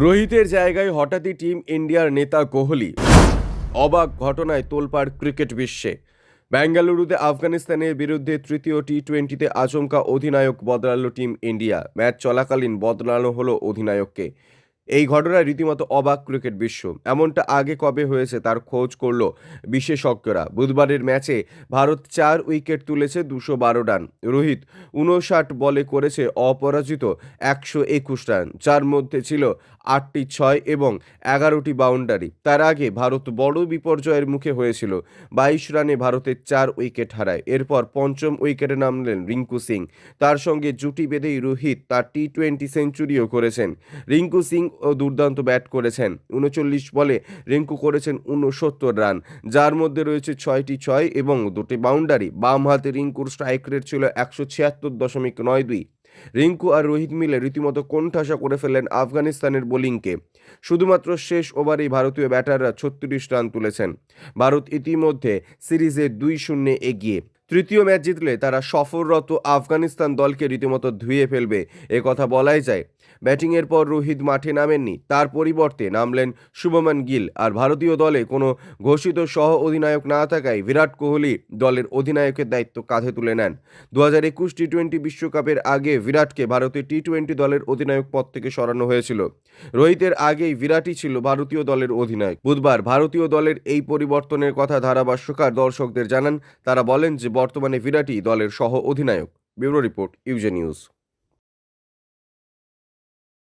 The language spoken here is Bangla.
রোহিতের জায়গায় হঠাৎই টিম ইন্ডিয়ার নেতা কোহলি। অবাক ঘটনায় তোলপাড় ক্রিকেট বিশ্বে। বেঙ্গালুরুতে আফগানিস্তানের বিরুদ্ধে তৃতীয় টি-20তে আচমকা অধিনায়ক বদলালো টিম ইন্ডিয়া। ম্যাচ চলাকালীন বদলানো হলো অধিনায়ককে। এই ঘটনায় রীতিমতো অবাক ক্রিকেট বিশ্ব। এমনটা আগে কবে হয়েছে তার খোঁজ করল বিশেষজ্ঞরা। বুধবারের ম্যাচে ভারত 4 উইকেট তুলেছে, 212 রান। রোহিত 59 বলে করেছে অপরাজিত 121 রান, যার মধ্যে ছিল 8টি 6 এবং 11টি বাউন্ডারি। তার আগে ভারত বড় বিপর্যয়ের মুখে হয়েছিল। 22 রানে ভারতের 4 উইকেট হারায়। এরপর পঞ্চম উইকেটে নামলেন রিঙ্কু সিং। তার সঙ্গে জুটি বেঁধেই রোহিত তার টি-20 সেঞ্চুরিও করেছেন। রিঙ্কু সিং ও দুর্দান্ত ব্যাট করেছেন। 39 বলে রিঙ্কু করেছেন 69 রান, যার মধ্যে রয়েছে 6টি 6 এবং 2টি বাউন্ডারি। বাম হাতে রিঙ্কুর স্ট্রাইক রেট ছিল 176.92। রিঙ্কু আর রোহিত মিলে রীতিমতো কোণঠাসা করে ফেলেন আফগানিস্তানের বোলিংকে। শুধুমাত্র শেষ ওভারেই ভারতীয় ব্যাটাররা 36 রান তুলেছেন। ভারত ইতিমধ্যে সিরিজে 2-0 এগিয়ে। তৃতীয় ম্যাচ জিতলে তারা সফররত আফগানিস্তান দলকে রীতিমতো ধুয়ে ফেলবে, এ কথা বলাই যায়। ব্যাটিংয়ের পর রোহিত মাঠে নামেননি, তার পরিবর্তে নামলেন শুভমান গিল। আর ভারতীয় দলে কোনো ঘোষিত সহ অধিনায়ক না থাকায় বিরাট কোহলি দলের অধিনায়কের দায়িত্ব কাঁধে তুলে নেন। 2021 টি-20 বিশ্বকাপের আগে বিরাটকে ভারতের টি-20 দলের অধিনায়ক পদ থেকে সরানো হয়েছিল। রোহিতের আগেই বিরাটই ছিল ভারতীয় দলের অধিনায়ক। বুধবার ভারতীয় দলের এই পরিবর্তনের কথা ধারাভাষ্যকার দর্শকদের জানান। তারা বলেন যে বর্তমানে বিরাটই দলের সহ অধিনায়ক। Bureau report, UJ news.